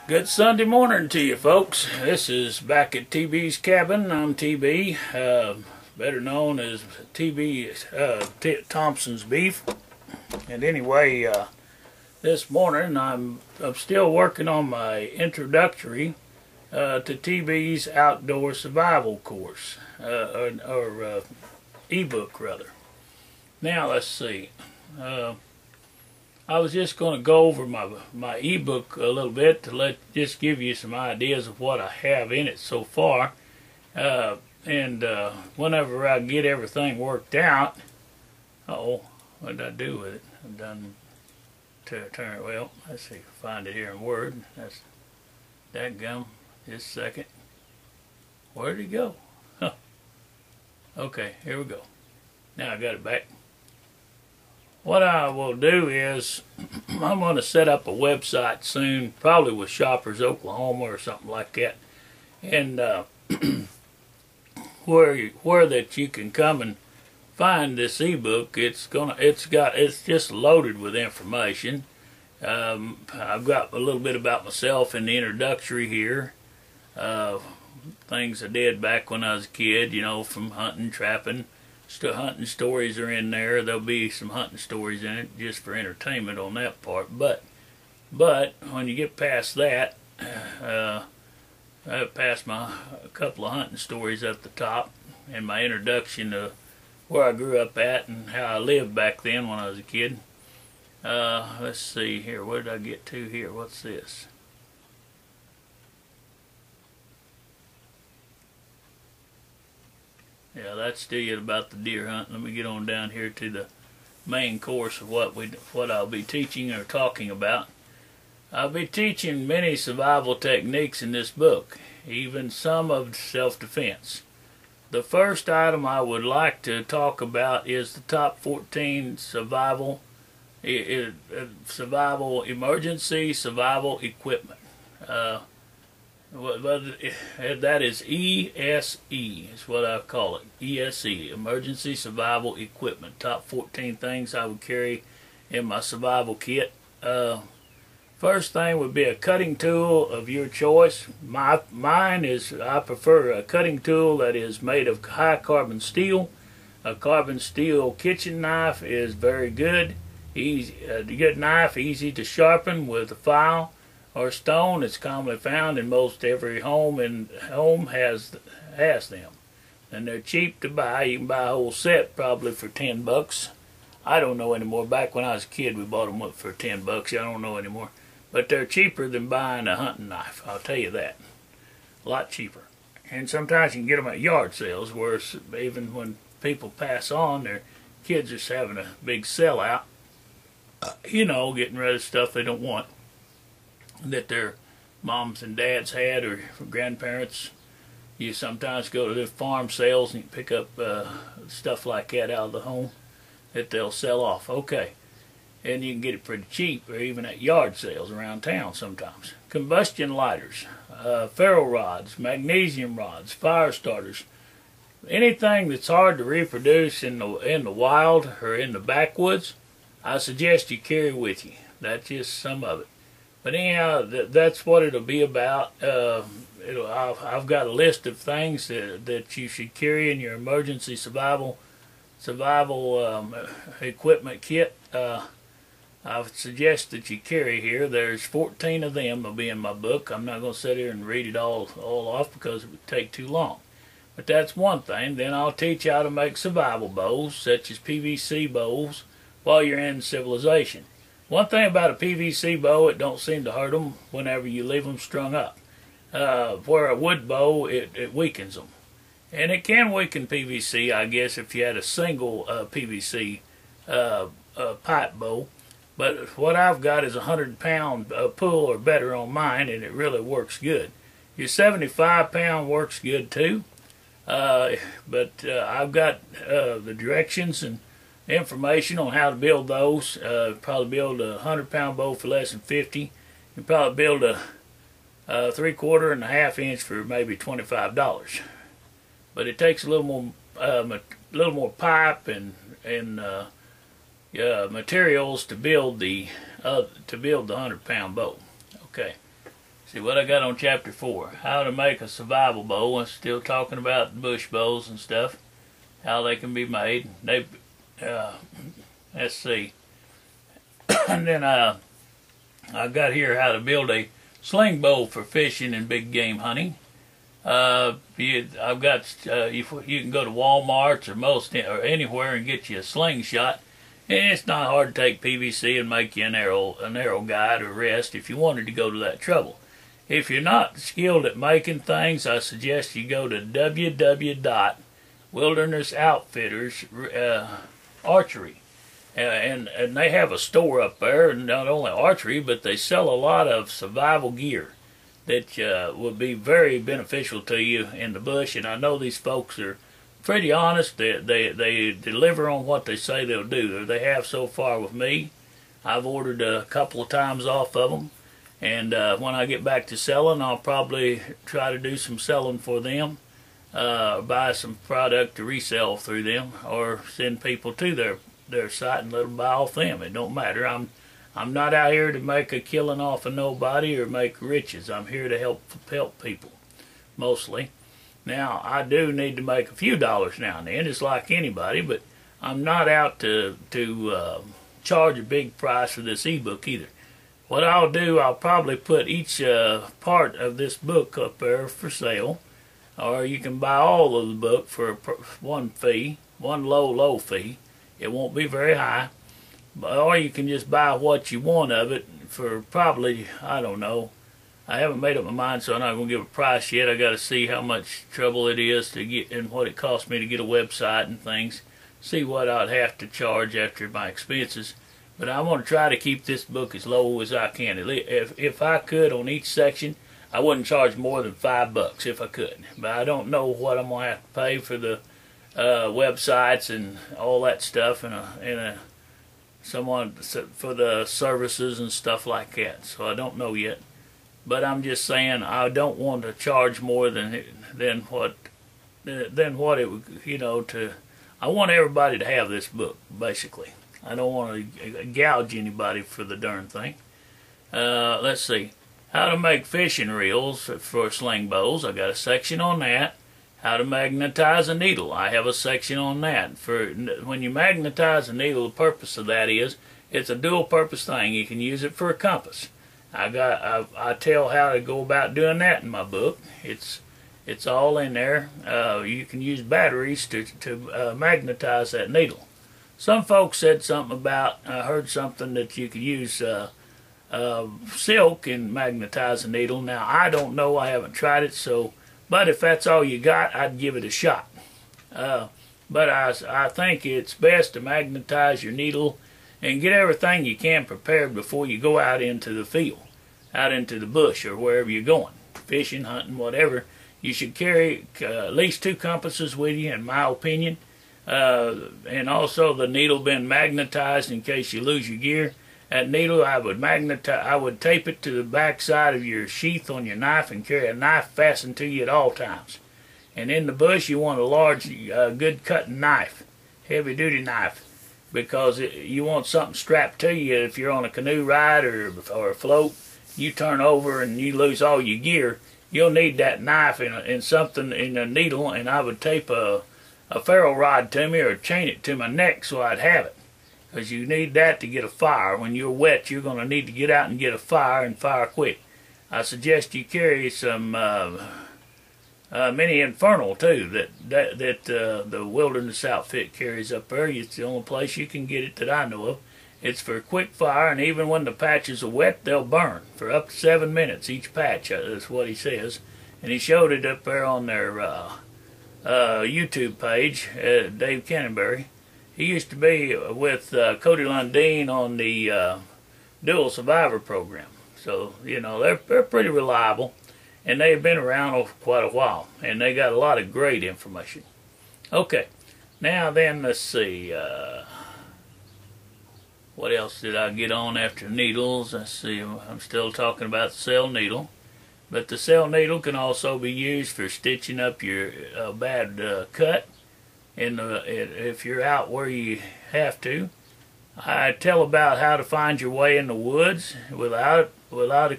Good Sunday morning to you folks. This is back at TB's cabin. I'm TB, better known as TB Thompson's Beef. And anyway, this morning I'm still working on my introductory to TB's outdoor survival course, or ebook rather. Now let's see. I was just going to go over my ebook a little bit to just give you some ideas of what I have in it so far, and whenever I get everything worked out. What did I do with it? I've done turn it. Well, let's see if I find it here in Word. That's that gum. Just a second. Where did it go? Huh. Okay, here we go. Now I got it back. What I will do is I'm going to set up a website soon, probably with Shoppers, Oklahoma or something like that, and where that you can come and find this ebook. It's just loaded with information. I've got a little bit about myself in the introductory here. Things I did back when I was a kid, you know, from hunting, trapping. Hunting stories are in there. There'll be some hunting stories in it just for entertainment on that part. But when you get past that, I passed a couple of hunting stories up the top and my introduction to where I grew up at and how I lived back then when I was a kid. Let's see here. Where did I get to here? What's this? Yeah, that's still about the deer hunt. Let me get on down here to the main course of what I'll be teaching or talking about. I'll be teaching many survival techniques in this book, even some of self-defense. The first item I would like to talk about is the top 14 survival emergency survival equipment. That is ESE, is what I call it. ESE, Emergency Survival Equipment. Top 14 things I would carry in my survival kit. First thing would be a cutting tool of your choice. Mine is, I prefer a cutting tool that is made of high carbon steel. A carbon steel kitchen knife is very good. A good knife, easy to sharpen with a file or stone. It's commonly found in most every home, and home has them, and they're cheap to buy. You can buy a whole set probably for $10. I don't know anymore. Back when I was a kid, we bought them up for $10. I don't know anymore, but they're cheaper than buying a hunting knife. I'll tell you that, a lot cheaper. And sometimes you can get them at yard sales, where even when people pass on, their kids are having a big sellout. You know, getting rid of stuff they don't want, that their moms and dads had, or grandparents. You sometimes go to the farm sales and you pick up stuff like that out of the home that they'll sell off. Okay, and you can get it pretty cheap, or even at yard sales around town sometimes. Combustion lighters, ferro rods, magnesium rods, fire starters, anything that's hard to reproduce in the wild or in the backwoods, I suggest you carry with you. That's just some of it. But anyhow, that's what it'll be about. I've got a list of things that you should carry in your emergency survival equipment kit. I suggest that you carry here. There's 14 of them will be in my book. I'm not going to sit here and read it all off because it would take too long. But that's one thing. Then I'll teach you how to make survival bows, such as PVC bows, while you're in civilization. One thing about a PVC bow, it don't seem to hurt them whenever you leave them strung up. Where a wood bow, it weakens them. And it can weaken PVC, I guess, if you had a single PVC pipe bow. But what I've got is a 100-pound pull or better on mine, and it really works good. Your 75-pound works good too. But I've got the directions and information on how to build those. Probably build a 100-pound bow for less than $50. You can probably build a 3/4 and a ½ inch for maybe $25. But it takes a little more pipe and materials to build the 100-pound bow. Okay, See what I got on chapter 4. How to make a survival bow. I'm still talking about bush bows and stuff. How they can be made. Let's see. And then I got here how to build a sling bow for fishing and big game hunting. I've got you can go to Walmart or anywhere and get you a slingshot. And it's not hard to take PVC and make you an arrow guide or rest if you wanted to go to that trouble. If you're not skilled at making things, I suggest you go to www.wildernessoutfitters archery. And they have a store up there, and not only archery, but they sell a lot of survival gear that will be very beneficial to you in the bush. And I know these folks are pretty honest. They deliver on what they say they'll do, or they have so far with me. I've ordered a couple of times off of them, and when I get back to selling, I'll probably try to do some selling for them, buy some product to resell through them, or send people to their site and let them buy off them. It don't matter. I'm not out here to make a killing off of nobody or make riches. I'm here to help people, mostly. Now, I do need to make a few dollars now and then, just like anybody, but I'm not out to charge a big price for this ebook either. What I'll do, I'll probably put each part of this book up there for sale, or you can buy all of the book for one fee, one low fee. It won't be very high, or you can just buy what you want of it for probably, I don't know. I haven't made up my mind, so I'm not going to give a price yet. I got to see how much trouble it is to get and what it costs me to get a website and things. See what I'd have to charge after my expenses. But I'm going to try to keep this book as low as I can. If I could, on each section, I wouldn't charge more than $5 if I could. But I don't know what I'm going to have to pay for the websites and all that stuff, and someone for the services and stuff like that. So I don't know yet. But I'm just saying I don't want to charge more than what it would, I want everybody to have this book, basically. I don't want to gouge anybody for the darn thing. Let's see. How to make fishing reels for sling bows. I got a section on that. How to magnetize a needle. I have a section on that. For when you magnetize a needle, the purpose of that is it's a dual purpose thing. You can use it for a compass. I tell how to go about doing that in my book. It's all in there. You can use batteries to magnetize that needle. Some folks said something about, I heard something that you could use silk and magnetize a needle. Now, I don't know. I haven't tried it, but if that's all you got, I'd give it a shot. But I think it's best to magnetize your needle and get everything you can prepared before you go out into the field, out into the bush or wherever you're going, fishing, hunting, whatever. You should carry at least 2 compasses with you, in my opinion, and also the needle been magnetized in case you lose your gear. That needle, I would tape it to the back side of your sheath on your knife and carry a knife fastened to you at all times. And in the bush, you want a large, good cutting knife, heavy-duty knife, because you want something strapped to you. If you're on a canoe ride or a float, you turn over and you lose all your gear, you'll need that knife in something in a needle, and I would tape a ferro rod to me or chain it to my neck so I'd have it. Because you need that to get a fire. When you're wet, you're going to need to get out and get a fire, and fire quick. I suggest you carry some mini infernal too that the Wilderness outfit carries up there. It's the only place you can get it that I know of. It's for quick fire, and even when the patches are wet, they'll burn for up to 7 minutes each patch. That's what he says, and he showed it up there on their YouTube page. Dave Canterbury. He used to be with Cody Lundeen on the Dual Survivor program. So, they're pretty reliable, and they've been around for quite a while, and they got a lot of great information. Okay, now then, let's see. What else did I get on after needles? Let's see, I'm still talking about the cell needle. But the cell needle can also be used for stitching up your bad cut. If you're out where you have to. I tell about how to find your way in the woods without a